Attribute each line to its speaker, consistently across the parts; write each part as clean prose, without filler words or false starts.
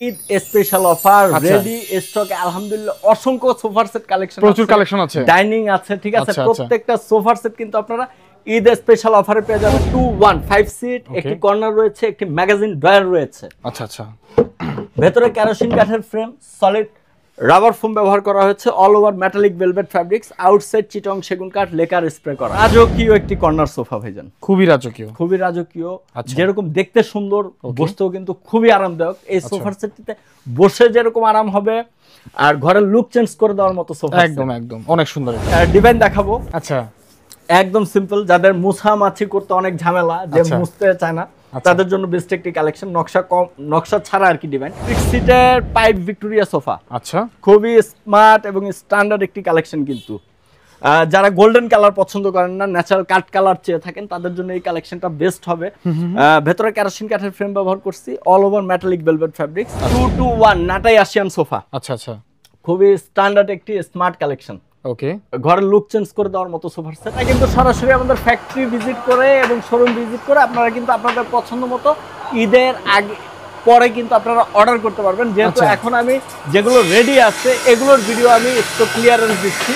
Speaker 1: Eid special offer ready স্টকে আলহামদুলিল্লাহ অসংখ্য সোফার সেট কালেকশন
Speaker 2: প্রচুর কালেকশন আছে,
Speaker 1: ডাইনিং আছে, ঠিক আছে। প্রত্যেকটা সোফার সেট কিন্তু আপনারা ঈদ স্পেশাল অফারে পেয়ে যাবেন। 2-1-5 সিট, একটি কর্নার রয়েছে, একটি ম্যাগাজিন ড্রয়ার রয়েছে।
Speaker 2: আচ্ছা আচ্ছা,
Speaker 1: ভেতরে কেরোসিন কাঠের ফ্রেম, সলিড রাবার ফোম ব্যবহার করা হয়েছে, all over metallic velvet fabrics, outside Chittagong সেগুন কাঠ লেকার স্প্রে করা। রাজকীয় একটি কর্নার সোফা ভাইজান,
Speaker 2: খুবই রাজকীয়,
Speaker 1: খুবই রাজকীয়। যেরকম দেখতে সুন্দর, বসতেও কিন্তু খুবই আরামদায়ক। এই সোফার সেটটিতে বসে যেরকম আরাম হবে আর ঘরের লুক চেঞ্জ করে দেওয়ার মতো সোফা।
Speaker 2: একদম একদম অনেক সুন্দর।
Speaker 1: ডিজাইন দেখাবো।
Speaker 2: আচ্ছা,
Speaker 1: একদম সিম্পল, যাদের মুছামাছি করতে অনেক ঝামেলা, যে মুছতে চায় না, তাদের জন্য বেস্ট একটি কালেকশন। নকশা ছাড়া আর কি ডিজাইন। 6 সিটের পাইপ ভিক্টোরিয়া সোফা।
Speaker 2: আচ্ছা,
Speaker 1: খুবই স্মার্ট এবং স্ট্যান্ডার্ড একটি কালেকশন কিন্তু। যারা গোল্ডেন কালার পছন্দ করেন না, ন্যাচারাল কাট কালার চেয়ে থাকেন, তাদের জন্য এই কালেকশনটা বেস্ট হবে। ভেতরে কেরোসিন কাঠের ফ্রেম ব্যবহার করছি, all over metallic velvet fabrics. 2-1 নাটাই আসিয়ান সোফা।
Speaker 2: আচ্ছা আচ্ছা,
Speaker 1: খুবই স্ট্যান্ডার্ড একটি স্মার্ট কালেকশন।
Speaker 2: ওকে,
Speaker 1: ঘরের লুক চেঞ্জ করে দেওয়ার মতো সোফার সেট। কিন্তু সরাসরি আমাদের ফ্যাক্টরি ভিজিট করে এবং শোরুম ভিজিট করে আপনারা কিন্তু আপনাদের পছন্দ মতো ঈদের আগে পরে কিন্তু আপনারা অর্ডার করতে পারবেন। যেহেতু এখন আমি যেগুলো রেডি আছে এগুলোর ভিডিও আমি একটু ক্লিয়ারেন্স দিচ্ছি।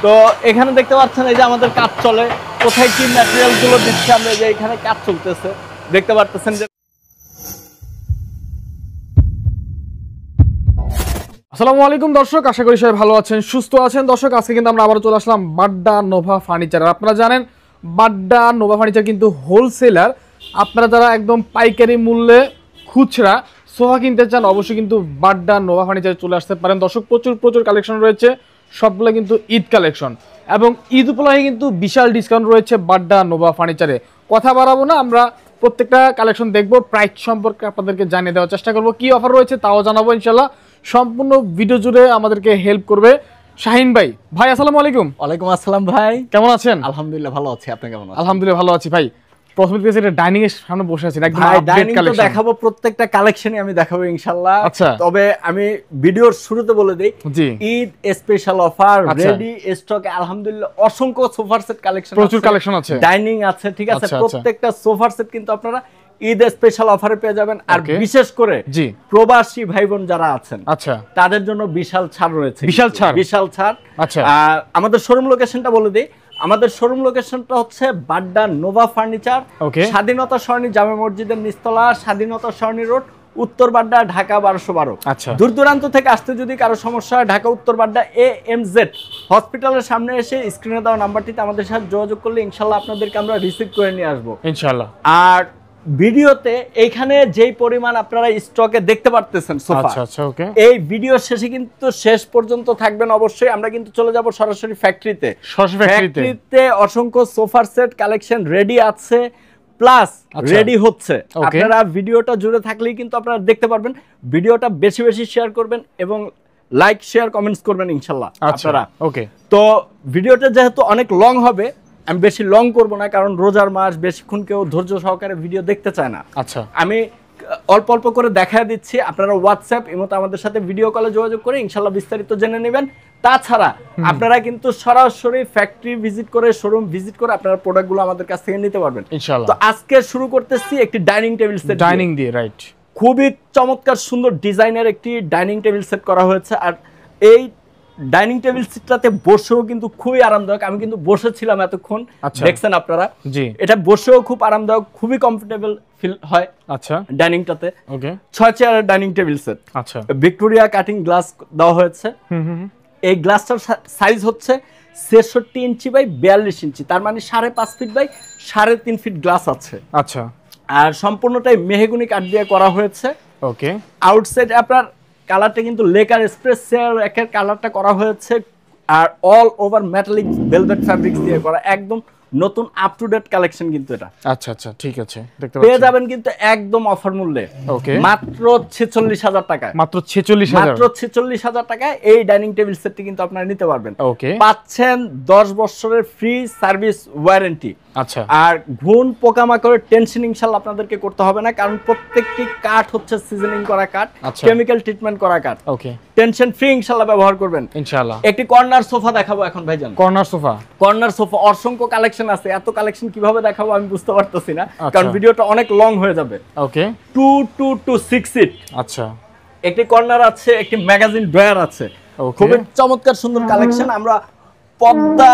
Speaker 1: তো এখানে দেখতে পাচ্ছেন এই যে আমাদের কাজ চলে, কোথায় কি ম্যাটেরিয়াল গুলো দিচ্ছে, আমরা যে এখানে কাজ চলতেছে দেখতে পারতেছেন। যে
Speaker 2: আসসালামু আলাইকুম দর্শক, আশা করি সবাই ভালো আছেন, সুস্থ আছেন। দর্শক, আজকে কিন্তু আমরা আবারও চলে আসলাম বাড্ডা নোভা ফার্নিচার। আপনারা জানেন বাড্ডা নোভা ফার্নিচার কিন্তু হোলসেলার। আপনারা যারা একদম পাইকারি মূল্যে খুচরা সোফা কিনতে চান, অবশ্যই কিন্তু বাড্ডা নোভা ফার্নিচারে চলে আসতে পারেন। দর্শক, প্রচুর কালেকশন রয়েছে, সবগুলো কিন্তু ঈদ কালেকশন, এবং ঈদ উপলক্ষে কিন্তু বিশাল ডিসকাউন্ট রয়েছে বাড্ডা নোভা ফার্নিচারে। কথা বাড়াবো না, আমরা প্রত্যেকটা কালেকশন দেখবো, প্রাইস সম্পর্কে আপনাদেরকে জানিয়ে দেওয়ার চেষ্টা করবো, কি অফার রয়েছে তাও জানাবো ইনশাল্লাহ। সম্পূর্ণ ভিডিও জুড়ে আমাদেরকে হেল্প করবে শাহিন ভাই। ভাই আসসালামু আলাইকুম।
Speaker 1: ওয়ালাইকুম আসসালাম ভাই,
Speaker 2: কেমন আছেন?
Speaker 1: আলহামদুলিল্লাহ ভালো আছি, আপনি কেমন আছেন?
Speaker 2: আলহামদুলিল্লাহ ভালো আছি ভাই। প্রথমে থেকে এটা ডাইনিং এর সামনে বসে আছি, একদম আপডেট কালেকশন
Speaker 1: দেখাবো, প্রত্যেকটা কালেকশনই আমি দেখাবো ইনশাআল্লাহ।
Speaker 2: আচ্ছা,
Speaker 1: তবে আমি ভিডিওর শুরুতে বলে দেই,
Speaker 2: জি,
Speaker 1: ঈদ স্পেশাল অফার রেডি স্টকে আলহামদুলিল্লাহ অসংখ্য সোফার সেট কালেকশন,
Speaker 2: প্রচুর কালেকশন আছে,
Speaker 1: ডাইনিং আছে, ঠিক আছে। প্রত্যেকটা সোফার সেট কিন্তু আপনারা ঈদ স্পেশাল অফারে পেয়ে যাবেন। আর বিশেষ করে
Speaker 2: জি
Speaker 1: প্রবাসী ভাই বোন যারা আছেন,
Speaker 2: আচ্ছা,
Speaker 1: তাদের জন্য বিশাল ছাড় রয়েছে, বিশাল ছাড়।
Speaker 2: আচ্ছা,
Speaker 1: আমাদের শোরুম লোকেশনটা বলে দেই। আমাদের শোরুম লোকেশনটা হচ্ছে বাড্ডা নোভা ফার্নিচার, স্বাধীনতা সরণি জামে মসজিদের নিচতলা, স্বাধীনতা সরণি রোড, উত্তর বাড্ডা, ঢাকা 1212।
Speaker 2: আচ্ছা,
Speaker 1: দূর দূরান্ত থেকে আসতে যদি কারো সমস্যা হয়, ঢাকা উত্তর বাড্ডা AMZ হসপিটালের সামনে এসে স্ক্রিনে দেওয়া নাম্বারটিতে আমাদের সাথে যোগাযোগ করলে ইনশাআল্লাহ আপনাদেরকে আমরা রিসিভ করে নিয়ে আসবো ইনশাআল্লাহ। আর ভিডিওতে এইখানে যেই পরিমাণ আপনারা স্টকে দেখতে পারতেছেন সোফা, এই ভিডিও শেষে কিন্তু শেষ পর্যন্ত থাকবেন অবশ্যই। আমরা কিন্তু চলে যাব সরাসরি ফ্যাক্টরিতে। ফ্যাক্টরিতে অসংখ্য সোফার সেট কালেকশন রেডি আছে, প্লাস রেডি হচ্ছে। আপনারা ভিডিওটা জুড়ে থাকলেই কিন্তু আপনারা দেখতে পারবেন। ভিডিওটা বেশি বেশি শেয়ার করবেন এবং লাইক শেয়ার কমেন্টস করবেন ইনশাআল্লাহ আপনারা। ওকে, তো ভিডিওটা যেহেতু অনেক লং হবে, আমি বেশি লং করব না, কারণ রোজার মাস, বেশিক্ষণ কেউ ধৈর্য সহকারে ভিডিও দেখতে চায় না। আচ্ছা, আমি অল্প অল্প করে দেখায় দিচ্ছি, আপনারা হোয়াটসঅ্যাপ ইমোতে আমাদের সাথে ভিডিও কলে যোগাযোগ করে ইনশাআল্লাহ বিস্তারিত জেনে নেবেন। তাছাড়া আপনারা কিন্তু সরাসরি ফ্যাক্টরি ভিজিট করে, শোরুম ভিজিট করে আপনারা প্রোডাক্টগুলো আমাদের কাছ থেকে নিতে পারবেন ইনশাআল্লাহ। তো আজকে শুরু করতেছি একটি ডাইনিং টেবিল সেট, ডাইনিং দিয়ে, রাইট। খুবই চমৎকার সুন্দর ডিজাইনের একটি ডাইনিং টেবিল সেট করা হয়েছে। আর এই ডাইনিং টেবিল সিটটাতে বসেও কিন্তু খুবই আরামদায়ক। আমি কিন্তু বসেছিলাম এতক্ষণ, দেখছেন আপনারা, এটা বসেও খুব আরামদায়ক, খুবই কমফোর্টেবল ফিল হয়। আচ্ছা, ডাইনিংটাতে 6 চেয়ারের ডাইনিং টেবিল সেট। আচ্ছা, ভিক্টোরিয়া কাটিং গ্লাস দেওয়া হয়েছে। এই গ্লাসটার সাইজ হচ্ছে 63 ইঞ্চি বাই 42 ইঞ্চি, তার মানে 5.5 ফিট বাই 3.5 ফিট গ্লাস আছে। আচ্ছা, আর সম্পূর্ণটাই মেহগনি কাঠ দিয়ে করা হয়েছে। ওকে, আউটসাইড আপনার কালারটা কিন্তু লেকার স্প্রেসের একের কালারটা করা হয়েছে, আর all over metallic velvet fabrics দিয়ে করা, একদম নতুন আপ টু ডেট কালেকশন কিন্তু এটা। আচ্ছা আচ্ছা, ঠিক আছে, দেখতে পাচ্ছেন, পেয়ে যাবেন কিন্তু একদম অফার মূল্যে। ওকে, মাত্র 46,000 টাকায়, মাত্র 46,000 টাকায় এই ডাইনিং টেবিল সেটটি কিন্তু আপনারা নিতে পারবেন। ওকে, পাচ্ছেন 10 বছরের ফ্রি সার্ভিস ওয়ারেন্টি। আচ্ছা, আর ঘুণ পোকামাকড়ের টেনশন ইনশাআল্লাহ আপনাদেরকে করতে হবে না, কারণ প্রত্যেকটি কাঠ হচ্ছে সিজনিং করা কাঠ, কেমিক্যাল ট্রিটমেন্ট করা কাঠ। ওকে, টেনশন ফ্রি ইনশাআল্লাহ ব্যবহার করবেন ইনশাআল্লাহ। একটি কর্নার সোফা দেখাবো এখন ভাইজান। কর্নার সোফা অসংখ্য কালেকশন আছে, এত কালেকশন কিভাবে দেখাবো আমি বুঝতে পারতেছি না, কারণ ভিডিওটা অনেক লং হয়ে যাবে। ওকে, 2 to 6 সিট। আচ্ছা, একটি কর্নার আছে, একটি ম্যাগাজিন ড্রয়ার আছে, খুবই চমৎকার সুন্দর কালেকশন। আমরা পদ্মা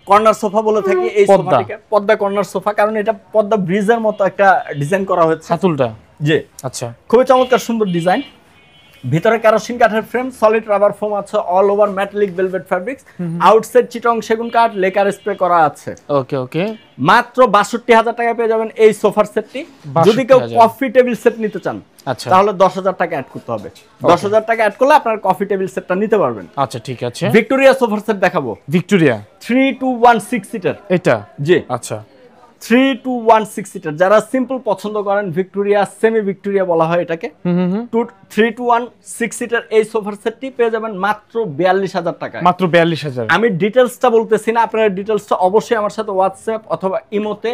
Speaker 1: কর্নার সোফা বলে থাকি এই সোফাটিকে, পদ্মা কর্নার সোফা, কারণ এটা পদ্মা ব্রিজের মতো একটা ডিজাইন করা হয়েছে হাতুলটা। জি, আচ্ছা, খুবই চমৎকার সুন্দর ডিজাইন। ভিতরে কেরোসিন কাঠের ফ্রেম, সলিড রাবার ফোম আছে, all over metallic velvet fabrics, outside Chittagong সেগুন কাঠ, লেকার স্প্রে করা আছে। ওকে ওকে, মাত্র ৬২,০০০ টাকা পেয়ে যাবেন এই সোফার সেটটি। যদি কেউ কফি টেবিল সেট নিতে চান তাহলে ১০,০০০ টাকা অ্যাড করতে হবে। ১০,০০০ টাকা অ্যাড করলে আপনার কফি টেবিল সেটটা নিতে পারবেন। আচ্ছা, ঠিক আছে। ভিক্টোরিয়া সোফার সেট দেখাবো। ভিক্টোরিয়া 3 to 6 সিটার এটা। জি, আচ্ছা, 3 to 6 সিটার। যারা সিম্পল পছন্দ করেন, ভিক্টোরিয়া সেমি ভিক্টোরিয়া বলা হয় এটাকে, 3 to 6 সিটার এই সোফার সেটটি পেয়ে যাবেন মাত্র ৪২,০০০ টাকা। মাত্র ৪২,০০০। আমি ডিটেইলসটা বলতেছি না, আপনারা ডিটেইলসটা অবশ্যই আমার সাথে হোয়াটসঅ্যাপ অথবা ইমোতে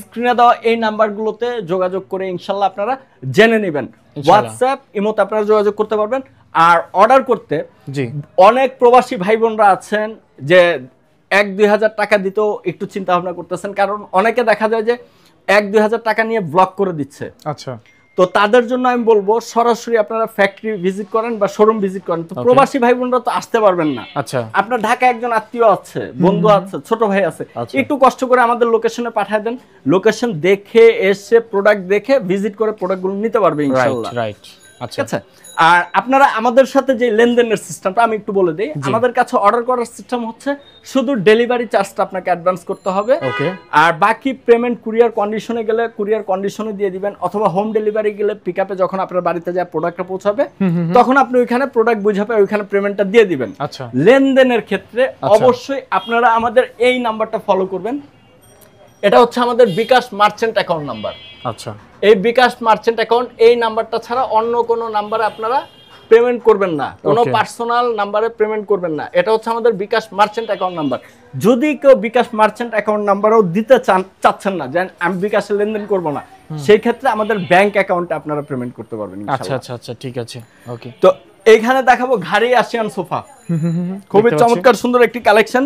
Speaker 1: স্ক্রিনে দেওয়া এই নাম্বারগুলোতে যোগাযোগ করে ইনশাআল্লাহ আপনারা জেনে নেবেন। হোয়াটসঅ্যাপ ইমোতে আপনারা যোগাযোগ করতে পারবেন। আর অর্ডার করতে জি, অনেক প্রবাসী ভাই বোনরা আছেন যে ১-২ হাজার টাকা দিতেও একটু চিন্তা ভাবনা করতেছেন, কারণ অনেকে দেখা যায় যে ১-২ হাজার টাকা নিয়ে ব্লক করে দিচ্ছে। আচ্ছা, তো তাদের জন্য আমি বলবো সরাসরি আপনারা ফ্যাক্টরি ভিজিট করেন বা শোরুম ভিজিট করেন। তো প্রবাসী ভাই বোনরা তো আসতে পারবেন না। আচ্ছা, আপনার ঢাকায় একজন আত্মীয় আছে, বন্ধু আছে, ছোট ভাই আছে, একটু কষ্ট করে আমাদের লোকেশনে পাঠিয়ে দেন। লোকেশন দেখে এসে প্রোডাক্ট দেখে ভিজিট করে প্রোডাক্টগুলো নিতে পারবে ইনশাআল্লাহ। রাইট, আচ্ছা। আর আপনারা আমাদের সাথে যে লেনদেনের সিস্টেমটা আমি একটু বলে দিই। আমাদের কাছে অর্ডার করার সিস্টেম হচ্ছে শুধু ডেলিভারি চার্জটা আপনাকে অ্যাডভান্স করতে হবে। ওকে, আর বাকি পেমেন্ট কুরিয়ার কন্ডিশনে গেলে কুরিয়ার কন্ডিশনে দিয়ে দিবেন, অথবা হোম ডেলিভারি গেলে পিকআপে যখন আপনার বাড়িতে যায় প্রোডাক্টটা পৌঁছাবে তখন আপনি ওইখানে প্রোডাক্ট বুঝাবে ওইখানে পেমেন্টটা দিয়ে দিবেন। আচ্ছা, লেনদেনের ক্ষেত্রে অবশ্যই আপনারা আমাদের এই নাম্বারটা ফলো করবেন। এটা হচ্ছে আমাদের বিকাশ মার্চেন্ট অ্যাকাউন্ট নাম্বার। আচ্ছা, এই বিকাশ মার্চেন্ট অ্যাকাউন্ট এই নাম্বারটা ছাড়া অন্য কোনো নাম্বারে আপনারা পেমেন্ট করবেন না, কোনো পার্সোনাল নাম্বারে পেমেন্ট করবেন না। এটা হচ্ছে আমাদের বিকাশ মার্চেন্ট অ্যাকাউন্ট নাম্বার। যদি কেউ বিকাশ মার্চেন্ট অ্যাকাউন্ট নাম্বারও দিতে চাচ্ছেন না, যে আমি বিকাশে লেনদেন করব না, সেই ক্ষেত্রে আমাদের ব্যাংক অ্যাকাউন্টে আপনারা পেমেন্ট করতে পারবেন। আচ্ছা আচ্ছা আচ্ছা, ঠিক আছে। ওকে, তো এইখানে দেখাবো ঘাড়ি আসিয়ান সোফা, খুবই চমৎকার সুন্দর একটি কালেকশন।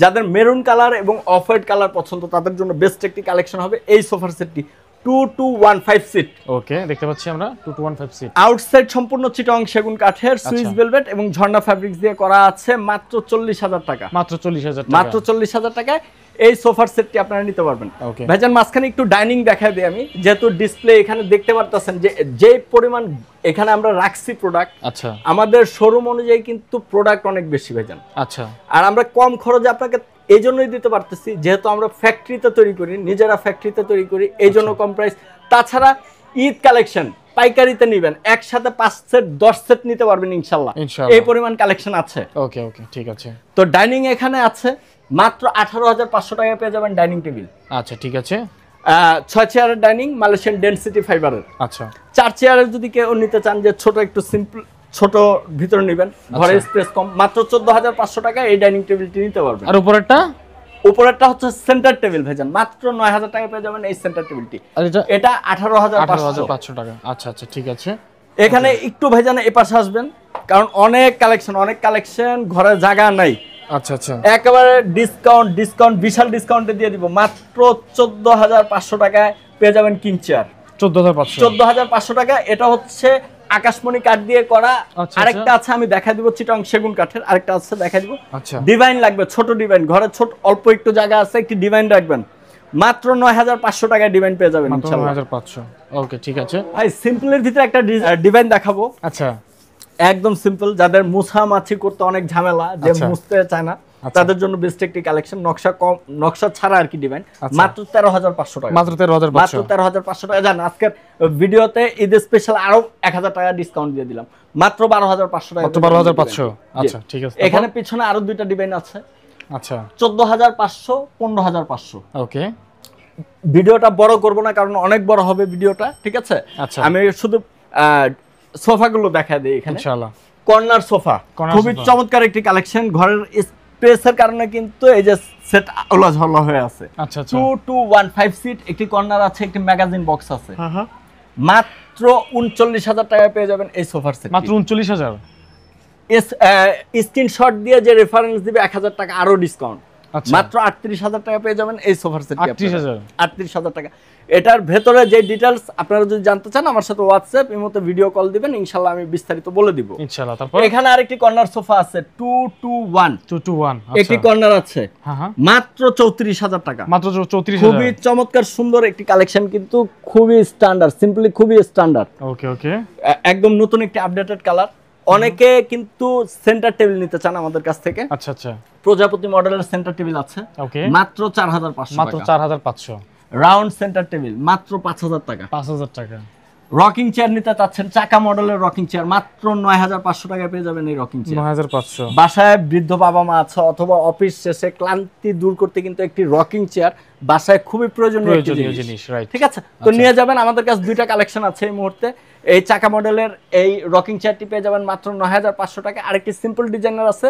Speaker 1: যাদের মেরুন কালার এবং অফ হোয়াইট কালার পছন্দ তাদের জন্য বেস্ট একটি কালেকশন হবে এই সোফার সেটটি। 2 to 15 সিট। ওকে, দেখতে পাচ্ছি আমরা 2 to 15 সিট। আউটসাইড সম্পূর্ণ চিটং সেগুন কাঠের, সুইস ভেলভেট এবং ঝর্ণা ফ্যাব্রিক্স দিয়ে করা আছে। মাত্র ৪০,০০০ টাকা। মাত্র ৪০,০০০ টাকা। মাত্র ৪০,০০০ টাকায় এই সোফার সেটটি আপনারা নিতে পারবেন। ভাইজান মাঝখানে একটু ডাইনিং দেখাই দিই আমি, যেহেতু ডিসপ্লে এখানে দেখতে পারতেছেন যে পরিমাণ এখানে আমরা রাখছি প্রোডাক্ট। আচ্ছা, আমাদের শোরুম অনুযায়ী কিন্তু প্রোডাক্ট অনেক বেশি ভাইজান। আচ্ছা, আর আমরা কম খরচে আপনাকে এই জন্যই দিতে পারতেছি যেহেতু আমরা ফ্যাক্টরিতে তৈরি করি, নিজেরা ফ্যাক্টরিতে তৈরি করি, এই জন্য কম প্রাইস। তাছাড়া ঈদ কালেকশন পাইকারিতে নেবেন, একসাথে 5 সেট 10 সেট নিতে পারবেন ইনশাআল্লাহ। এই পরিমাণ কালেকশন আছে। ওকে ওকে, ঠিক আছে। তো ডাইনিং এখানে আছে মাত্র 18,৫০০ টাকায় পেয়ে যাবেন ডাইনিং টেবিল। আচ্ছা, ঠিক আছে। 6 চেয়ারের ডাইনিং, মালয়েশিয়ান ডেনসিটি ফাইবারের। আচ্ছা, 4 চেয়ারের যদি কেউ নিতে চান যে ছোট একটু সিম্পল ছোট ভিতরে নেবেন, ঘরে স্পেস কম, মাত্র 14,৫০০ টাকায় এই ডাইনিং টেবিলটি নিতে পারবেন। আর উপরেরটা হচ্ছে সেন্টার টেবিল ভাইজান, মাত্র ৯,০০০ টাকায় পেয়ে যাবেন এই সেন্টার টেবিলটি। এটা 18,৫০০ টাকা। আচ্ছা আচ্ছা, ঠিক আছে। এখানে একটু ভাইজান এই পাশে আসবেন, কারণ অনেক কালেকশন ঘরে জায়গা নাই। আচ্ছা আচ্ছা, একেবারে ডিসকাউন্ট বিশাল ডিসকাউন্টে দিয়ে দিব। মাত্র 14,৫০০ টাকায় পেয়ে যাবেন কিং চেয়ার। 14,৫০০ টাকা। এটা হচ্ছে আকাশমণি কাঠ দিয়ে করা। আরেকটা আছে আমি দেখা দিব চিটং সেগুন কাঠের, আরেকটা আছে দেখা দিব। আচ্ছা, ডিভাইন লাগবে, ছোট ডিভাইন, ঘরে ছোট অল্প একটু জায়গা আছে, একটি ডিভাইন রাখবেন। মাত্র ৯,৫০০ টাকায় ডিভাইন পেয়ে যাবেন ইনশাআল্লাহ। ৯,৫০০। ওকে, ঠিক আছে ভাই। সিম্পলের ভিতরে একটা ডিভাইন দেখাবো। আচ্ছা, একদম সিম্পল, যাদের মুছামাছি করতে অনেক ঝামেলা, যে মুছতে চায় না, তাদের জন্য বেস্ট একটি কালেকশন। নকশা ছাড়া আর কি ডিভাইন। মাত্র 13,৫০০ টাকা। মাত্র 13,৫০০ টাকা। জান আজকের ভিডিওতে ঈদ স্পেশাল আরো ১,০০০ টাকা ডিসকাউন্ট দিয়ে দিলাম, মাত্র 12,৫০০ টাকা। মাত্র 12,৫০০। আচ্ছা, ঠিক আছে। এখানে পিছনে আরো দুইটা ডিভাইন আছে। আচ্ছা, 14,৫০০, 15,৫০০। ওকে, ভিডিওটা বড় করব না কারণ অনেক বড় হবে ভিডিওটা, ঠিক আছে। আচ্ছা, আমি শুধু সোফাগুলো দেখা দেই এখানে ইনশাআল্লাহ। কর্নার সোফা, খুবই চমৎকার একটি কালেকশন। ঘরের স্পেসের কারণে কিন্তু এই যে সেট ওলাঝলা হয়ে আছে।
Speaker 2: আচ্ছা আচ্ছা
Speaker 1: 2215 সিট, একটি কর্নার আছে, একটি ম্যাগাজিন বক্স আছে।
Speaker 2: হ্যাঁ
Speaker 1: মাত্র 39,000 টাকায় পেয়ে যাবেন এই সোফার সেট।
Speaker 2: মাত্র 39,000।
Speaker 1: স্ক্রিনশট দিয়ে যে রেফারেন্স দিবে 1000 টাকা আরো ডিসকাউন্ট।
Speaker 2: আচ্ছা
Speaker 1: মাত্র 38,000 টাকা পেয়ে যাবেন এই সোফার সেট।
Speaker 2: 38,000
Speaker 1: টাকা। এটার ভেতরে যে ডিটেইলস আপনারা যদি জানতে চান আমার সাথে হোয়াটসঅ্যাপ এর মধ্যে ভিডিও কল দিবেন, ইনশাআল্লাহ আমি বিস্তারিত বলে দিব
Speaker 2: ইনশাআল্লাহ। তারপর
Speaker 1: এখানে আরেকটি কর্নার সোফা আছে 221 একটি কর্নার আছে মাত্র 34,000 টাকা।
Speaker 2: মাত্র 34,000।
Speaker 1: খুবই চমৎকার সুন্দর একটি কালেকশন, কিন্তু খুবই স্ট্যান্ডার্ড, সিম্পলি খুবই স্ট্যান্ডার্ড।
Speaker 2: ওকে ওকে
Speaker 1: একদম নতুন একটি আপডেটেড কালার। অনেকে কিন্তু সেন্টার টেবিল নিতে চান আমাদের কাছ থেকে।
Speaker 2: আচ্ছা আচ্ছা
Speaker 1: প্রজাপতি মডেলের সেন্টার টেবিল আছে
Speaker 2: ওকে
Speaker 1: মাত্র 4,500
Speaker 2: মাত্র 4,500।
Speaker 1: রাউন্ড সেন্টার টেবিল মাত্র 5,000 টাকা।
Speaker 2: 5,000 টাকা।
Speaker 1: রকিং চেয়ার নিতে চাচ্ছেন, চাকা মডেলের রকিং চেয়ার মাত্র 9,500 টাকায় পেয়ে যাবেন এই রকিং চেয়ার।
Speaker 2: 9,500।
Speaker 1: বাসায় বৃদ্ধ বাবা মা আছে অথবা অফিস শেষে ক্লান্তি দূর করতে কিন্তু একটি রকিং চেয়ার বাসায় খুবই প্রয়োজনীয়
Speaker 2: জিনিস, রাইট।
Speaker 1: ঠিক আছে, তো নিয়ে যাবেন। আমাদের কাছে দুইটা কালেকশন আছে এই মুহূর্তে। এই চাকা মডেলের এই রকিং চেয়ারটি পেয়ে যাবেন মাত্র 9,500 টাকা। আরেকটি সিম্পল ডিজাইনার আছে,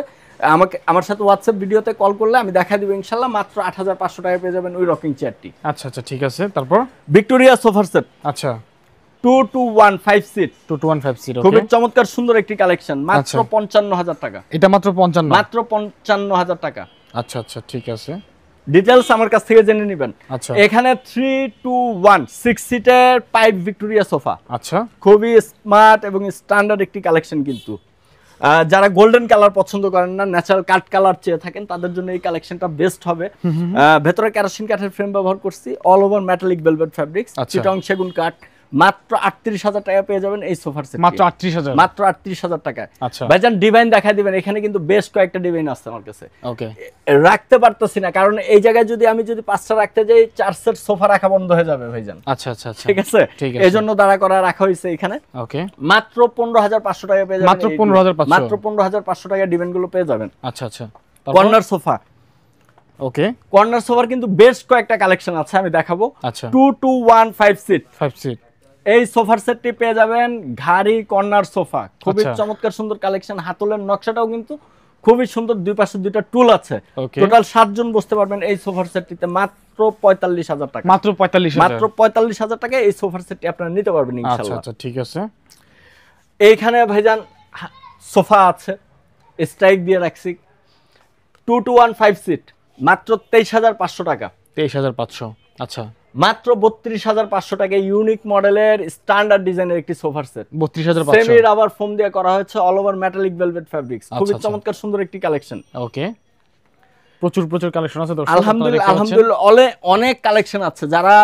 Speaker 1: আমার সাথে হোয়াটসঅ্যাপ ভিডিওতে কল করলে আমি দেখা দিব ইনশাআল্লাহ। মাত্র 8,500 টাকায় পেয়ে যাবেন ওই রকিং চেয়ারটি।
Speaker 2: আচ্ছা আচ্ছা ঠিক আছে। তারপর
Speaker 1: ভিক্টোরিয়া সোফার সেট
Speaker 2: আচ্ছা
Speaker 1: 2215 সিট।
Speaker 2: 2215 সিট ওকে।
Speaker 1: খুবই চমৎকার সুন্দর একটি কালেকশন, মাত্র 55,000 টাকা।
Speaker 2: এটা মাত্র 55?
Speaker 1: মাত্র 55,000 টাকা।
Speaker 2: আচ্ছা আচ্ছা ঠিক আছে।
Speaker 1: ডিটেইলস আমার কাছ থেকে জেনে নেবেন।
Speaker 2: আচ্ছা
Speaker 1: এখানে 321 6 সিটের পাইপ ভিক্টোরিয়া সোফা।
Speaker 2: আচ্ছা
Speaker 1: খুবই স্মার্ট এবং স্ট্যান্ডার্ড একটি কালেকশন, কিন্তু যারা গোল্ডেন কালার পছন্দ করেন না, ন্যাচারাল কাট কালার চেয়ে থাকেন, তাদের জন্য এই কালেকশনটা বেস্ট হবে। ভেতরে কেরোসিন কাঠের ফ্রেম ব্যবহার করছি, all over metallic velvet fabrics, Chittagong সেগুন কাঠ। মাত্র 38,000 টাকা পেয়ে যাবেন এই সোফার সেট।
Speaker 2: মাত্র 38,000?
Speaker 1: মাত্র 38,000 টাকা।
Speaker 2: আচ্ছা
Speaker 1: ভাইজান ডিভাইন দেখা দিবেন, এখানে কিন্তু বেশ কয়েকটা ডিভাইন আছে আমার কাছে।
Speaker 2: ওকে
Speaker 1: রাখতে পারতেছি না, কারণ এই জায়গায় যদি আমি 5টা রাখতে যাই 4 সেট সোফা রাখা বন্ধ হয়ে যাবে ভাইজান।
Speaker 2: আচ্ছা আচ্ছা আচ্ছা
Speaker 1: ঠিক আছে, এজন্য দাঁড়া করা রাখা হয়েছে এখানে।
Speaker 2: ওকে
Speaker 1: মাত্র 15,500 টাকা পেয়ে যাবেন।
Speaker 2: মাত্র 15,500?
Speaker 1: মাত্র 15,500 টাকা ডিভাইন গুলো পেয়ে যাবেন।
Speaker 2: আচ্ছা আচ্ছা।
Speaker 1: কর্নার সোফা
Speaker 2: ওকে।
Speaker 1: কর্নার সোফার কিন্তু বেশ কয়েকটা কালেকশন আছে, আমি দেখাবো।
Speaker 2: আচ্ছা
Speaker 1: 2215 সিট
Speaker 2: 5 সিট
Speaker 1: এই সোফার সেটটি পেয়ে যাবেন। ঘাড়ি কর্নার সোফা, খুবই চমৎকার সুন্দর কালেকশন। হাতলের নকশাটাও কিন্তু খুবই সুন্দর, দুই পাশে দুইটা টুল আছে। টোটাল 7 জন বসতে পারবেন এই সোফার সেটটিতে। মাত্র 45,000 টাকা।
Speaker 2: মাত্র 45,000?
Speaker 1: মাত্র 45,000 টাকায় এই সোফার সেটটি আপনারা নিতে পারবেন ইনশাআল্লাহ।
Speaker 2: আচ্ছা আচ্ছা ঠিক আছে।
Speaker 1: এইখানে ভাইজান সোফা আছে, স্ট্রাইক দিয়ে রাখছি 2215 সিট মাত্র 23,500 টাকা।
Speaker 2: 23,500 আচ্ছা।
Speaker 1: মাত্র 32,500 টাকায় ইউনিক মডেলের স্ট্যান্ডার্ড ডিজাইনের একটি সোফার সেট।
Speaker 2: 32,500
Speaker 1: সেমি রাবার ফোম দিয়ে করা হয়েছে, all over metallic velvet fabrics. খুবই চমৎকার সুন্দর একটি কালেকশন।
Speaker 2: ওকে, প্রচুর কালেকশন আছে দর্শক।
Speaker 1: আলহামদুলিল্লাহ অনেক কালেকশন আছে। যারা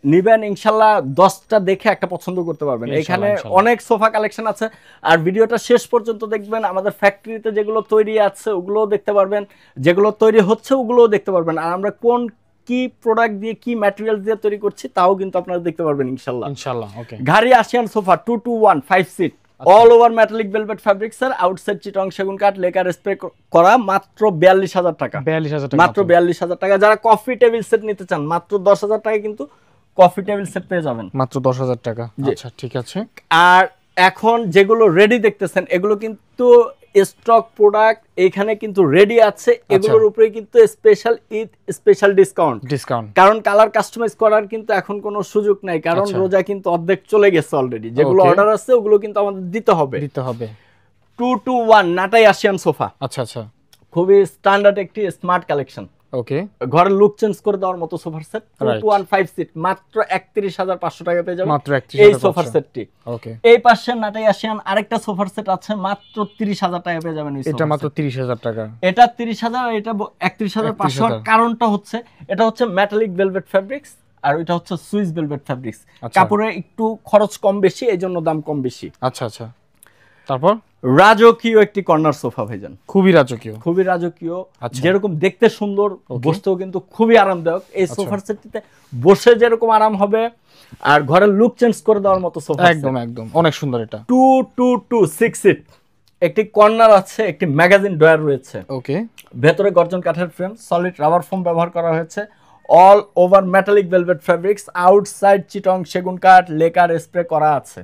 Speaker 1: নিবেন ইনশাআল্লাহ 10টা দেখে একটা পছন্দ করতে পারবেন। এখানে অনেক সোফা কালেকশন আছে, আর ভিডিওটা শেষ পর্যন্ত দেখবেন। আমাদের ফ্যাক্টরিতে যেগুলো তৈরি আছে ওগুলোও দেখতে পারবেন, যেগুলো তৈরি হচ্ছে ওগুলোও দেখতে পারবেন, আর আমরা কি প্রোডাক্ট দিয়ে কি ম্যাটেরিয়াল দিয়ে তৈরি করছি তাও কিন্তু আপনারা দেখতে পারবেন ইনশাআল্লাহ। ওকে, ঘাড়ি Asian sofa 2215 seat, all over metallic velvet fabrics এর, আউটসাইড চিটং সেগুন কাঠ, লেকার স্প্রে করা। মাত্র 42,000 টাকা। 42,000 টাকা, মাত্র 42,000 টাকা। যারা কফি টেবিল সেট নিতে চান মাত্র 10,000 টাকা কিন্তু কফি টেবিল সেট পেয়ে যাবেন।
Speaker 2: মাত্র 10,000 টাকা। আচ্ছা ঠিক আছে। আর
Speaker 1: এখন যেগুলো রেডি দেখতেছেন এগুলো কিন্তু স্টক প্রোডাক্ট, এখানে কিন্তু রেডি আছে। এগুলোর উপরে কিন্তু স্পেশাল ডিসকাউন্ট, কারণ কালার কাস্টমাইজ করার কিন্তু এখন কোনো সুযোগ নাই, কারণ রোজা কিন্তু অর্ধেক চলে গেছে অলরেডি। যেগুলো অর্ডার আছে ওগুলো কিন্তু আমাদের দিতে হবে। 221 নাটাই আসিয়ান সোফা। আচ্ছা আচ্ছা, খুবই স্ট্যান্ডার্ড একটি স্মার্ট কালেকশন। ওকে, ঘরের লুক চেঞ্জ করে দেওয়ার মতো সোফার সেট 215 সিট মাত্র 31,500 টাকা পেয়ে যাবেন এই সোফার সেটটি। ওকে, এই পাশে নাটাই আসিয়ান আরেকটা সোফার সেট আছে, মাত্র 30,000 টাকা পেয়ে যাবেন।
Speaker 2: এটা মাত্র 30,000 টাকা।
Speaker 1: এটা 30,000, এটা 31,500। কারণটা হচ্ছে এটা হচ্ছে মেটালিক ভেলভেট ফ্যাব্রিক্স, আর এটা হচ্ছে সুইস ভেলভেট ফ্যাব্রিক্স। কাপড়ে একটু খরচ কম বেশি, এইজন্য দাম কম বেশি। আচ্ছা আচ্ছা। তারপর রাজকীয় একটি কর্নার সোফা ভাইজান, খুবই রাজকীয়। যেরকম দেখতে সুন্দর, বসতেও কিন্তু খুবই আরামদায়ক। এই সোফার সেটটিতে বসে যেরকম আরাম হবে, আর ঘরের লুক চেঞ্জ করে দেওয়ার মতো সোফা। একদম অনেক সুন্দর। এটা 226 সিট, একটি কর্নার আছে, একটি ম্যাগাজিন ড্রয়ার রয়েছে। ওকে, ভেতরে গর্জন কাঠের ফ্রেম, সলিড রাবার ফোম ব্যবহার করা হয়েছে, all over metallic velvet fabrics, outside Chittagong সেগুন কাঠ লেকার স্প্রে করা আছে,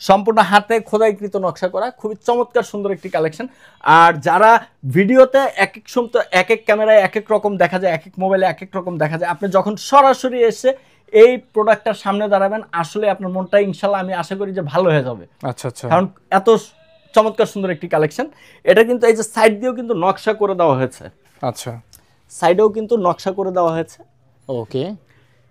Speaker 1: সম্পূর্ণ হাতে খোদাইকৃত নকশা করা, খুবই চমৎকার সুন্দর একটি কালেকশন। আর যারা ভিডিওতে এক এক সময় তো এক এক ক্যামেরায় এক এক রকম দেখা যায়, এক এক মোবাইলে এক এক রকম দেখা যায়, আপনি যখন সরাসরি এসে এই প্রোডাক্টটার সামনে দাঁড়াবেন, আসলে আপনার মনটা ইনশাল্লাহ আমি আশা করি যে ভালো হয়ে যাবে।
Speaker 2: আচ্ছা আচ্ছা,
Speaker 1: কারণ এত চমৎকার সুন্দর একটি কালেকশন। এটা কিন্তু এই যে সাইড দিয়েও কিন্তু নকশা করে দেওয়া হয়েছে,
Speaker 2: আচ্ছা
Speaker 1: সাইডেও কিন্তু নকশা করে দেওয়া হয়েছে।
Speaker 2: ওকে,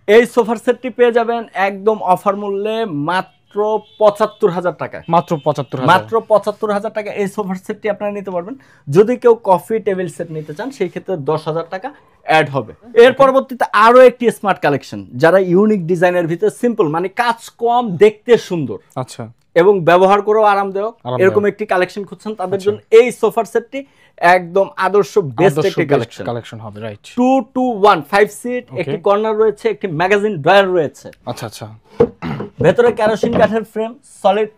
Speaker 1: এই সোফার সেটটি পেয়ে যাবেন একদম অফার মূল্যে মাত্র ৭৫,০০০ টাকায়।
Speaker 2: মাত্র ৭৫,০০০,
Speaker 1: মাত্র ৭৫,০০০ টাকা এই সোফার সেটটি আপনারা নিতে পারবেন। যদি কেউ কফি টেবিল সেট নিতে চান সেই ক্ষেত্রে ১০,০০০ টাকা অ্যাড হবে। এর পরবর্তীতে আরো একটি স্মার্ট কালেকশন, যারা ইউনিক ডিজাইনের ভিতরে সিম্পল মানে কাজ কম দেখতে সুন্দর
Speaker 2: আচ্ছা
Speaker 1: এবং ব্যবহার করেও আরামদায়ক এরকম একটি কালেকশন খুঁজছেন, তাদের জন্য এই সোফার সেটটি একদম আদর্শ বেস্ট একটি
Speaker 2: কালেকশন হবে। রাইট,
Speaker 1: 2-to-1 5 সিট, একটি কর্নার রয়েছে, একটি ম্যাগাজিন ড্রয়ার রয়েছে।
Speaker 2: আচ্ছা আচ্ছা,
Speaker 1: ভেতরে কেরোসিন কাঠের ফ্রেম, সলিড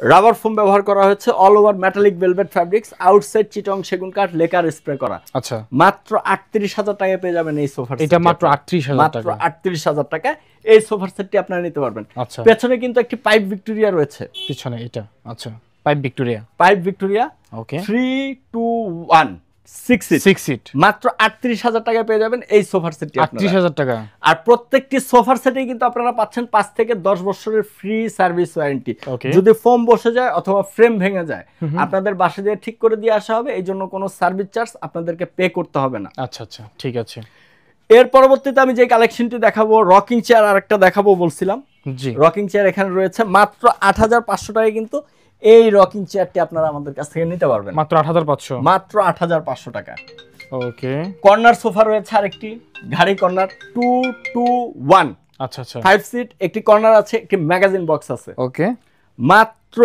Speaker 1: রাবার ফোম ব্যবহার করা হয়েছে, all over metallic velvet fabrics, outside Chittagong সেগুন কাঠ লেকার স্প্রে করা।
Speaker 2: আচ্ছা,
Speaker 1: মাত্র ৩৮,০০০ টাকায় পেয়ে যাবেন এই সোফার সেট।
Speaker 2: এটা মাত্র ৩৮,০০০ টাকা,
Speaker 1: মাত্র ৩৮,০০০ টাকায় এই সোফার সেটটি আপনারা নিতে পারবেন।
Speaker 2: আচ্ছা,
Speaker 1: পেছনে কিন্তু একটি পাইপ ভিক্টোরিয়া রয়েছে,
Speaker 2: পিছনে এটা আচ্ছা পাইপ ভিক্টোরিয়া,
Speaker 1: পাইপ ভিক্টোরিয়া
Speaker 2: ওকে
Speaker 1: 3-to-1 6 সিট, মাত্র ৩৮,০০০ টাকায় পেয়ে যাবেন এই সোফার সেটটি।
Speaker 2: ৩৮,০০০ টাকা।
Speaker 1: আর প্রত্যেকটি সোফার সেটে কিন্তু আপনারা পাচ্ছেন ৫ থেকে ১০ বছরের ফ্রি সার্ভিস ওয়ারেন্টি। যদি ফোম বসে যায় অথবা ফ্রেম ভেঙে যায়, আপনাদের বাসা দিয়ে ঠিক করে দিয়ে আসা হবে, এই জন্য কোনো সার্ভিস চার্জ আপনাদেরকে পে করতে হবে না।
Speaker 2: আচ্ছা আচ্ছা, ঠিক আছে।
Speaker 1: এর পরবর্তীতে আমি যে কালেকশনটি দেখাবো, রকিং চেয়ার আরেকটা দেখাবো বলছিলাম।
Speaker 2: জি,
Speaker 1: রকিং চেয়ার এখানে রয়েছে মাত্র ৮৫০০ টাকায় কিন্তু এই রকিং চেয়ারটি আপনারা আমাদের কাছ থেকে নিতে পারবেন।
Speaker 2: মাত্র ৮৫০০,
Speaker 1: মাত্র ৮৫০০ টাকা।
Speaker 2: ওকে,
Speaker 1: কর্নার সোফা রয়েছে আরেকটি, ঘাড়ি কর্নার 2-to-1
Speaker 2: আচ্ছা আচ্ছা
Speaker 1: 5 সিট, একটি কর্নার আছে, একটি ম্যাগাজিন বক্স আছে।
Speaker 2: ওকে,
Speaker 1: মাত্র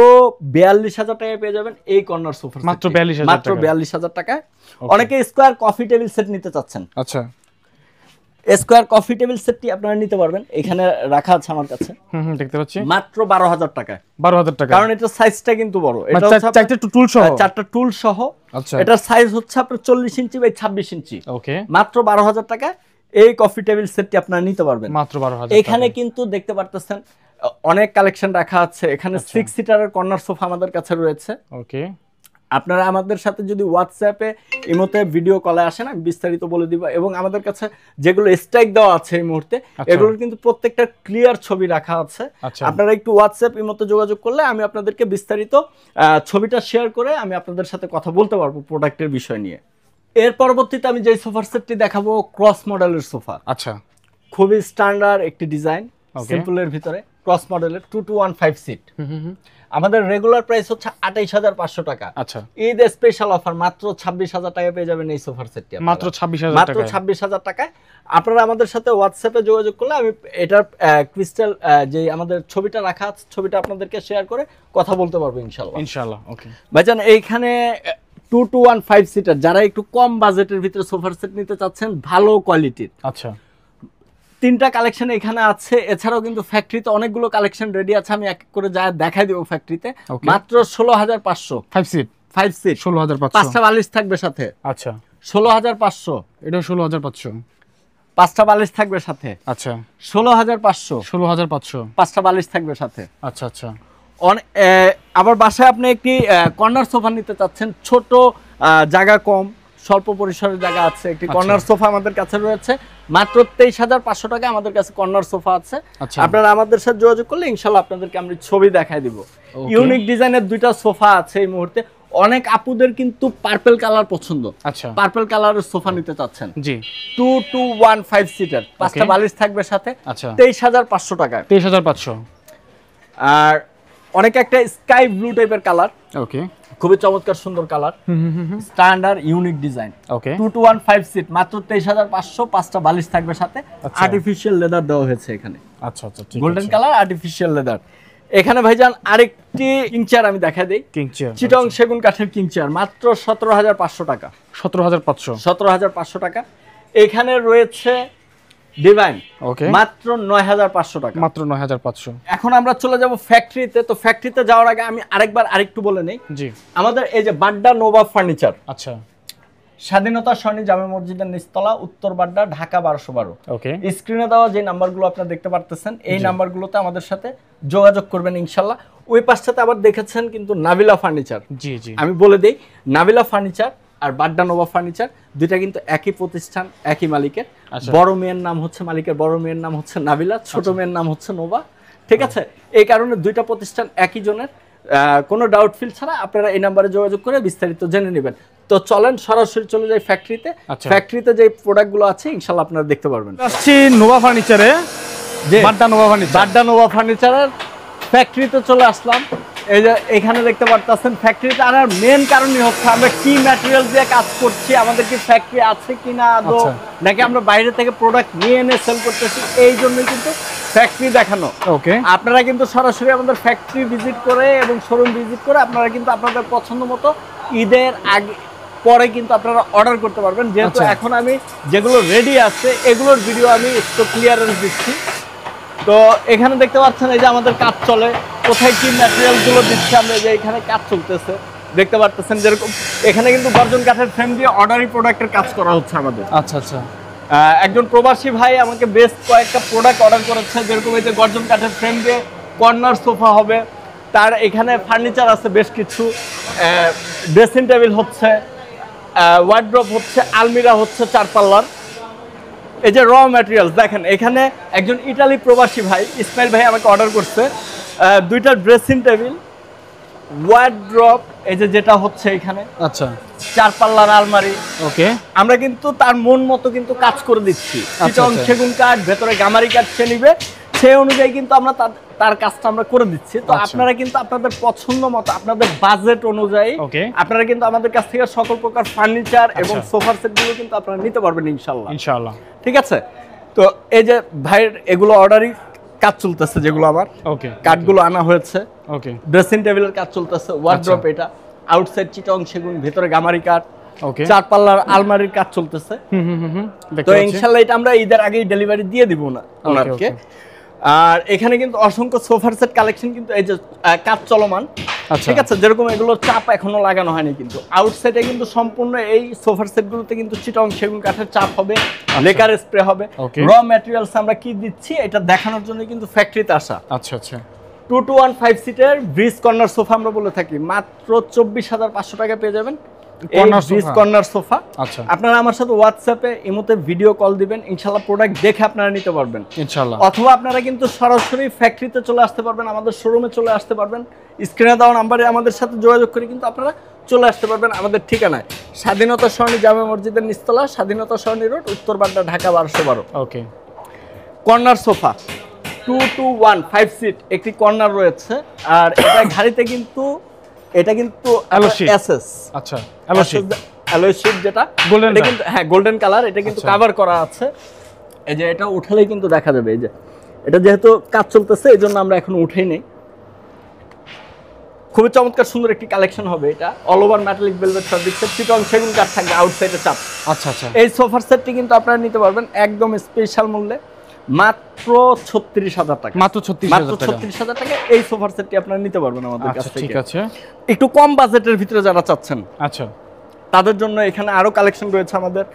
Speaker 1: ৪২,০০০ টাকায় পেয়ে যাবেন এই কর্নার সোফা।
Speaker 2: মাত্র ৪২,০০০
Speaker 1: মাত্র ৪২,০০০ টাকায়। অনেকে স্কোয়ার কফি টেবিল সেট নিতে চাচ্ছেন,
Speaker 2: আচ্ছা
Speaker 1: স্কোয়ার কফি টেবিল সেটটি আপনারা নিতে পারবেন, এখানে রাখা আছে আমার কাছে।
Speaker 2: দেখতে পাচ্ছি
Speaker 1: মাত্র ১২,০০০ টাকায়।
Speaker 2: ১২,০০০ টাকা,
Speaker 1: কারণ এটা সাইজটা কিন্তু বড়, এটা
Speaker 2: চারটা টুল সহ,
Speaker 1: চারটা টুল সহ।
Speaker 2: আচ্ছা,
Speaker 1: এটার সাইজ হচ্ছে আপনার ৪০ ইঞ্চি বাই ২৬ ইঞ্চি।
Speaker 2: ওকে,
Speaker 1: মাত্র ১২,০০০ টাকায় এই কফি টেবিল সেটটি আপনারা নিতে পারবেন।
Speaker 2: মাত্র ১২,০০০।
Speaker 1: এখানে কিন্তু দেখতে পারতেছেন অনেক কালেকশন রাখা আছে। এখানে 6 সিটারের কর্নার সোফা আমাদের কাছে রয়েছে।
Speaker 2: ওকে,
Speaker 1: আপনারা আমাদের সাথে যদি হোয়াটসঅ্যাপে ইমোতে ভিডিও কলে আসেন, আমি বিস্তারিত বলে দিব। এবং আমাদের কাছে যেগুলো স্ট্রাইক দেওয়া আছে এই মুহূর্তে, এগুলোর কিন্তু প্রত্যেকটা ক্লিয়ার ছবি রাখা আছে। আপনারা একটু হোয়াটসঅ্যাপ ইমোতে যোগাযোগ করলে আমি আপনাদেরকে বিস্তারিত ছবিটা শেয়ার করে আমি আপনাদের সাথে কথা বলতে পারবো প্রোডাক্টের বিষয় নিয়ে। এর পরবর্তীতে আমি যে সোফার সেটটি দেখাবো, ক্রস মডেলের সোফা।
Speaker 2: আচ্ছা,
Speaker 1: খুবই স্ট্যান্ডার্ড একটি ডিজাইন, সিম্পলের ভিতরে ক্রস মডেলের 2-to-1 5 সিট। আমাদের রেগুলার প্রাইস হচ্ছে ২৮,৫০০ টাকা।
Speaker 2: আচ্ছা,
Speaker 1: ঈদ স্পেশাল অফার মাত্র ২৬,০০০ টাকায় পেয়ে যাবেন এই সোফার সেটটি।
Speaker 2: মাত্র ২৬,০০০
Speaker 1: মাত্র ২৬,০০০ টাকায়। আপনারা আমাদের সাথে হোয়াটসঅ্যাপে যোগাযোগ করলে আমি এটার ক্রিস্টাল যে আমাদের ছবিটা রাখা আছে, ছবিটা আপনাদেরকে শেয়ার করে কথা বলতে পারবো ইনশাআল্লাহ।
Speaker 2: ইনশাআল্লাহ, ওকে
Speaker 1: ভাইজান, এইখানে 2-to-1 5 সিটার, যারা একটু কম বাজেটের ভিতরে সোফার সেট নিতে চাচ্ছেন ভালো কোয়ালিটির,
Speaker 2: আচ্ছা
Speaker 1: 3টা কালেকশন এখানে আছে। এছাড়াও কিন্তু ফ্যাক্টরিতে অনেকগুলো কালেকশন রেডি আছে, আমি এক এক করে যা দেখাই দেবো ফ্যাক্টরিতে। মাত্র ১৬,৫০০
Speaker 2: 5 সিট,
Speaker 1: 5 সিট,
Speaker 2: ১৬,৫০০,
Speaker 1: 5টা বালিশ থাকবে সাথে।
Speaker 2: আচ্ছা,
Speaker 1: ১৬,৫০০,
Speaker 2: এটা ১৬,৫০০,
Speaker 1: 5টা বালিশ থাকবে সাথে।
Speaker 2: আচ্ছা,
Speaker 1: ১৬,৫০০,
Speaker 2: ১৬,৫০০,
Speaker 1: 5টা বালিশ থাকবে সাথে।
Speaker 2: আচ্ছা আচ্ছা।
Speaker 1: আবার বাসায় আপনি একটি কর্নার সোফা নিতে চাচ্ছেন, ছোট জায়গা কম, স্বল্প পরিসরের জায়গা আছে, একটি কর্নার সোফা আমাদের কাছে রয়েছে। মাত্র ২৩,৫০০ টাকা আমাদের কাছে কর্নার সোফা আছে। আপনারা আমাদের সাথে যোগাযোগ করলে ইনশাআল্লাহ আপনাদেরকে আমরা ছবি দেখাই দিব। ইউনিক ডিজাইনের 2টা সোফা আছে এই মুহূর্তে। অনেক আপুদের কিন্তু পার্পল কালার পছন্দ,
Speaker 2: আচ্ছা
Speaker 1: পার্পল কালারের সোফা নিতে চাচ্ছেন।
Speaker 2: জি,
Speaker 1: 2-to-1 5 সিটার, 5টা বালিশ থাকবে সাথে।
Speaker 2: আচ্ছা,
Speaker 1: ২৩,৫০০ টাকায়।
Speaker 2: ২৩,৫০০।
Speaker 1: আর অনেক একটা স্কাই ব্লু টাইপের কালার,
Speaker 2: ওকে,
Speaker 1: খুবই চমৎকার সুন্দর কালার, স্ট্যান্ডার্ড ইউনিক ডিজাইন।
Speaker 2: ওকে,
Speaker 1: 2-to-1 5 সিট, মাত্র ২৩,৫০০, 5টা বালিশ থাকবে সাথে। আর্টিফিশিয়াল লেদার দেওয়া হয়েছে এখানে।
Speaker 2: আচ্ছা আচ্ছা, ঠিক আছে,
Speaker 1: গোল্ডেন কালার আর্টিফিশিয়াল লেদার। এখানে ভাইজান আরেকটি কিং চেয়ার আমি দেখাই দেই,
Speaker 2: কিং চেয়ার,
Speaker 1: চিটং সেগুন কাঠের কিং চেয়ার, মাত্র ১৭,৫০০ টাকা।
Speaker 2: ১৭,৫০০,
Speaker 1: ১৭,৫০০ টাকা। এখানে রয়েছে ডিভাইন,
Speaker 2: ওকে,
Speaker 1: মাত্র ৯,৫০০ টাকা।
Speaker 2: মাত্র ৯,৫০০।
Speaker 1: এখন আমরা চলে যাব ফ্যাক্টরিতে। তো ফ্যাক্টরিতে যাওয়ার আগে আমি আরেকটু বলে নেই।
Speaker 2: জি,
Speaker 1: আমাদের এই যে বাড্ডা নোভা ফার্নিচার,
Speaker 2: আচ্ছা,
Speaker 1: স্বাধীনতা সরণি জামে মসজিদের নিচতলা, উত্তর বাড্ডা, ঢাকা 1212।
Speaker 2: ওকে,
Speaker 1: স্ক্রিনে দেওয়া যে নাম্বারগুলো আপনারা দেখতে পারতেছেন, এই নাম্বারগুলোতে আমাদের সাথে যোগাযোগ করবেন ইনশাল্লাহ। ওই পাশটাতে আবার দেখেছেন কিন্তু নাবিলা ফার্নিচার।
Speaker 2: জি জি,
Speaker 1: আমি বলে দেই, নাবিলা ফার্নিচার আর বাড্ডা নোভা ফার্নিচার দুইটা কিন্তু একই প্রতিষ্ঠান, একই মালিকের। বড় মেয়ের নাম হচ্ছে মালিকের বড় মেয়ের নাম হচ্ছে নাবিলা, ছোট মেয়ের নাম হচ্ছে নোভা। ঠিক আছে, এই কারণে দুইটা প্রতিষ্ঠান একই জনের। কোনো ডাউট ফিল ছাড়া আপনারা এই নাম্বারে যোগাযোগ করে বিস্তারিত জেনে নেবেন। তো চলেন সরাসরি চলে যাই ফ্যাক্টরিতে। ফ্যাক্টরিতে যে প্রোডাক্টগুলো আছে ইনশাল্লাহ আপনারা দেখতে পারবেন।
Speaker 2: আসছি নোভা ফার্নিচারে, যে Badda Nova furniture,
Speaker 1: Badda Nova ফার্নিচারের ফ্যাক্টরিতে চলে আসলাম। এই যে এখানে দেখতে পারতেছেন ফ্যাক্টরিতে আনার মেন কারণই হচ্ছে আমরা কি ম্যাটেরিয়াল দিয়ে কাজ করছি, আমাদের কি ফ্যাক্টরি আছে কিনা আদৌ, নাকি আমরা বাইরে থেকে প্রোডাক্ট নিয়ে এনে সেল করতেছি, এই জন্যই কিন্তু ফ্যাক্টরি দেখানো।
Speaker 2: ওকে,
Speaker 1: আপনারা কিন্তু সরাসরি আমাদের ফ্যাক্টরি ভিজিট করে এবং শোরুম ভিজিট করে আপনারা কিন্তু আপনাদের পছন্দ মতো ঈদের আগে পরে কিন্তু আপনারা অর্ডার করতে পারবেন। যেহেতু এখন আমি যেগুলো রেডি আছে এগুলোর ভিডিও আমি একটু ক্লিয়ারেন্স দিচ্ছি। তো এখানে দেখতে পাচ্ছেন এই যে আমাদের কাজ চলে, কোথায় কি ম্যাটেরিয়ালগুলো দিচ্ছে আমরা, যে এখানে কাজ চলতেছে দেখতে পারতেছেন। যেরকম এখানে কিন্তু গর্জন কাঠের ফ্রেম দিয়ে অর্ডারি প্রোডাক্টের কাজ করা হচ্ছে আমাদের।
Speaker 2: আচ্ছা আচ্ছা,
Speaker 1: একজন প্রবাসী ভাই আমাকে বেশ কয়েকটা প্রোডাক্ট অর্ডার করেছে, যেরকম এই যে গর্জন কাঠের ফ্রেম দিয়ে কর্নার সোফা হবে, তার এখানে ফার্নিচার আছে বেশ কিছু, ড্রেসিং টেবিল হচ্ছে, ওয়ার্ড্রপ হচ্ছে, আলমিরা হচ্ছে 4 পাল্লার। এই যে র ম্যাটেরিয়ালস দেখেন, এখানে একজন ইটালি প্রবাসী ভাই ইসমাইল ভাই আমাকে অর্ডার করছে 2টা ড্রেসিং টেবিল, ওয়ার্ড্রপ, এই যে যেটা হচ্ছে এখানে,
Speaker 2: আচ্ছা
Speaker 1: 4 পাল্লার আলমারি।
Speaker 2: ওকে,
Speaker 1: আমরা কিন্তু তার মন মতো কিন্তু কাজ করে দিচ্ছি। চিটং সেগুন কাঠ, ভেতরে গামারি কাঠ সে নিবে, সেই অনুযায়ী কিন্তু আমরা তার কাজটা আমরা করে দিচ্ছি। তো আপনারা কিন্তু আপনাদের পছন্দ মতো, আপনাদের বাজেট অনুযায়ী আপনারা কিন্তু আমাদের কাছ থেকে সকল প্রকার ফার্নিচার এবং সোফার সেটগুলো কিন্তু আপনারা নিতে পারবেন ইনশাআল্লাহ।
Speaker 2: ইনশাআল্লাহ,
Speaker 1: ঠিক আছে। তো এই যে ভাইয়ের এগুলো অর্ডারই কাজ চলতেছে, যেগুলো আমার কাঠগুলো আনা হয়েছে।
Speaker 2: ওকে,
Speaker 1: ড্রেসিং টেবিলের কাজ চলতেছে, ওয়ার্ড্রপ এটা, আউটসাইড চিটং সেগুন, ভেতরে গামারি কাঠ, 4 পাল্লার আলমারির কাজ চলতেছে। তো ইনশাআল্লাহ এটা আমরা ঈদের আগেই ডেলিভারি দিয়ে দিব না ওনাকে। আর এখানে কিন্তু অসংখ্য সোফার সেট কালেকশন কিন্তু এই যে কাজ চলমান। ঠিক আছে, যেরকম এগুলো চাপ এখনো লাগানো হয়নি, কিন্তু আউটসাইডে কিন্তু সম্পূর্ণ এই সোফার সেটগুলোতে কিন্তু চিটং সেগুন কাঠের চাপ হবে, লেকার স্প্রে হবে। র ম্যাটেরিয়ালস আমরা কি দিচ্ছি এটা দেখানোর জন্য কিন্তু ফ্যাক্টরিতে আসা।
Speaker 2: আচ্ছা আচ্ছা,
Speaker 1: 2 to 1 5 সিটের ব্রিজ কর্নার সোফা আমরা বলে থাকি, মাত্র 24,500 টাকা পেয়ে যাবেন কর্নার সোফা। আচ্ছা, আপনারা আমার সাথে হোয়াটসঅ্যাপে ইমোতে ভিডিও কল দিবেন, ইনশাআল্লাহ প্রোডাক্ট দেখে আপনারা নিতে পারবেন
Speaker 2: ইনশাআল্লাহ।
Speaker 1: অথবা আপনারা কিন্তু সরাসরি ফ্যাক্টরিতে চলে আসতে পারবেন, আমাদের শোরুমে চলে আসতে পারবেন। স্ক্রিনে দেওয়া নাম্বারে আমাদের সাথে যোগাযোগ করে কিন্তু আপনারা চলে আসতে পারবেন আমাদের ঠিকানায়, স্বাধীনতা সরণি জামে মসজিদের নিচতলা, স্বাধীনতা সরণি রোড, উত্তর বাড্ডা, ঢাকা 1212।
Speaker 2: ওকে,
Speaker 1: কর্নার সোফা 2 to 1 5 সিট একটি কর্নার রয়েছে। আর এটা ঘাড়িতে কিন্তু এটা কিন্তু এসএস,
Speaker 2: আচ্ছা অ্যালয় শীট
Speaker 1: যেটা গোল্ডেন, এটা কিন্তু হ্যাঁ গোল্ডেন কালার, এটা কিন্তু কভার করা আছে। এই যে এটা উঠালেই কিন্তু দেখা যাবে। এই যে এটা যেহেতু কাজ চলতেছে এই জন্য আমরা এখন উঠেই নেই। খুবই চমৎকার সুন্দর একটি কালেকশন হবে এটা, all over metallic velvet fabrics, Chittagong সেগুন কাঠ থাকবে, আউটসাইডে চাপ।
Speaker 2: আচ্ছা আচ্ছা,
Speaker 1: এই সোফার সেটটি কিন্তু আপনারা নিতে পারবেন একদম স্পেশাল মূল্যে, মাত্র 36,000 টাকা।
Speaker 2: মাত্র
Speaker 1: 36,000 টাকা এই সোফার সেটটি আপনারা নিতে পারবেন আমাদের কাছ থেকে।
Speaker 2: ঠিক আছে,
Speaker 1: একটু কম বাজেটের ভিতরে যারা চাচ্ছেন
Speaker 2: আচ্ছা
Speaker 1: তাদের জন্য এখানে আরো কালেকশন রয়েছে আমাদের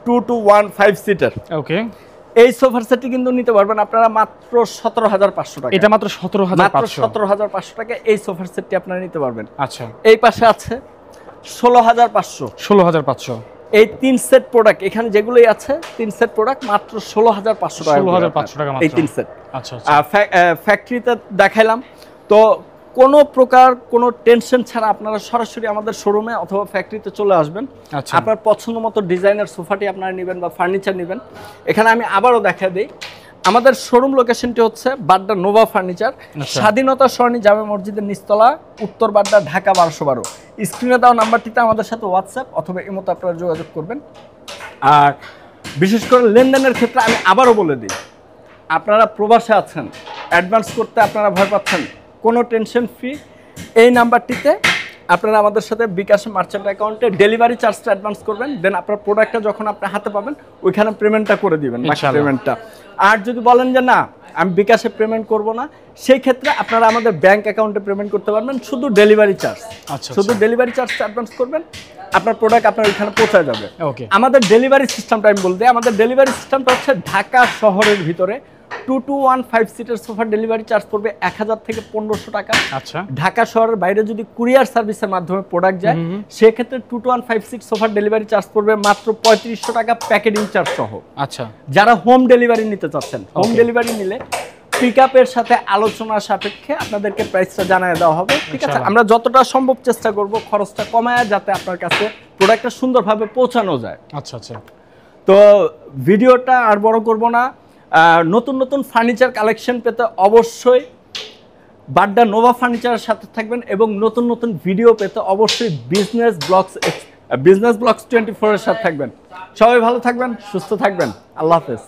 Speaker 1: 2 to 1 5 সিটার।
Speaker 2: ওকে,
Speaker 1: এই সোফার সেটটি কিন্তু নিতে পারবেন আপনারা মাত্র 17,500 টাকা।
Speaker 2: এটা মাত্র 17,500
Speaker 1: টাকা এই সোফার সেটটি আপনারা নিতে পারবেন।
Speaker 2: আচ্ছা,
Speaker 1: এই পাশে আছে 16,500। এই 3 সেট প্রোডাক্ট এখানে যেগুলোই আছে, 3 সেট প্রোডাক্ট মাত্র 16,500 টাকা।
Speaker 2: 16,500 টাকা মাত্র
Speaker 1: এই 3 সেট।
Speaker 2: আচ্ছা,
Speaker 1: ফ্যাক্টরিতে দেখাইলাম। তো কোনো প্রকার কোনো টেনশন ছাড়া আপনারা সরাসরি আমাদের শোরুমে অথবা ফ্যাক্টরিতে চলে আসবেন। আপনার পছন্দ মতো ডিজাইনের সোফাটি আপনারা নেবেন বা ফার্নিচার নেবেন। এখানে আমি আবারও দেখা দিই, আমাদের শোরুম লোকেশনটি হচ্ছে বাড্ডা নোভা ফার্নিচার, স্বাধীনতা সরণি জামে মসজিদের নিচতলা, উত্তর বাড্ডা, ঢাকা 1212। স্ক্রিনে দেওয়া নাম্বারটিতে আমাদের সাথে হোয়াটসঅ্যাপ অথবা ইমোতে আপনারা যোগাযোগ করবেন। আর বিশেষ করে লেনদেনের ক্ষেত্রে আমি আবারও বলে দিই, আপনারা প্রবাসে আছেন, অ্যাডভান্স করতে আপনারা ভয় পাচ্ছেন, কোনো টেনশন ফ্রি। এই নাম্বারটিতে আপনারা আমাদের সাথে বিকাশে মার্চেন্ট অ্যাকাউন্টে ডেলিভারি চার্জটা অ্যাডভান্স করবেন, দেন আপনার প্রোডাক্টটা যখন আপনি হাতে পাবেন ওইখানে পেমেন্টটা করে দিবেন, বাকি পেমেন্টটা। আর যদি বলেন যে না আমি বিকাশে পেমেন্ট করব না, সেই ক্ষেত্রে আপনারা আমাদের ব্যাংক অ্যাকাউন্টে পেমেন্ট করতে পারবেন, শুধু ডেলিভারি চার্জ, শুধু ডেলিভারি চার্জটা অ্যাডভান্স করবেন। আপনার প্রোডাক্ট আপনার ওইখানে পৌঁছে যাবে।
Speaker 2: ওকে,
Speaker 1: আমাদের ডেলিভারি সিস্টেমটা আমি বলতে, আমাদের ডেলিভারি সিস্টেমটা হচ্ছে ঢাকা শহরের ভিতরে 2 to 1 5 সিটার সোফার ডেলিভারি চার্জ পড়বে 1000 থেকে 1500 টাকা।
Speaker 2: আচ্ছা,
Speaker 1: ঢাকা শহরের বাইরে যদি কুরিয়ার সার্ভিসের মাধ্যমে প্রোডাক্ট যায় সেক্ষেত্রে 2 to 1 5 সিট সোফার ডেলিভারি চার্জ পড়বে মাত্র 3500 টাকা প্যাকেজিং চার্জ সহ।
Speaker 2: আচ্ছা,
Speaker 1: যারা হোম ডেলিভারি নিতে চাচ্ছেন, হোম ডেলিভারি নিলে পিকআপের সাথে আলোচনা সাপেক্ষে আপনাদেরকে প্রাইসটা জানিয়ে দেওয়া হবে, ঠিক আছে? আমরা যতটা সম্ভব চেষ্টা করব খরচটা কমায় যাতে আপনার কাছে প্রোডাক্টটা সুন্দরভাবে পৌঁছানো যায়।
Speaker 2: আচ্ছা আচ্ছা,
Speaker 1: তো ভিডিওটা আর বড় করব না। নতুন নতুন ফার্নিচার কালেকশন পেতে অবশ্যই বাড্ডা নোভা ফার্নিচারের সাথে থাকবেন এবং নতুন নতুন ভিডিও পেতে অবশ্যই বিজনেস ব্লগস 24 এর সাথে থাকবেন। সবাই ভালো থাকবেন, সুস্থ থাকবেন। আল্লাহ হাফেজ।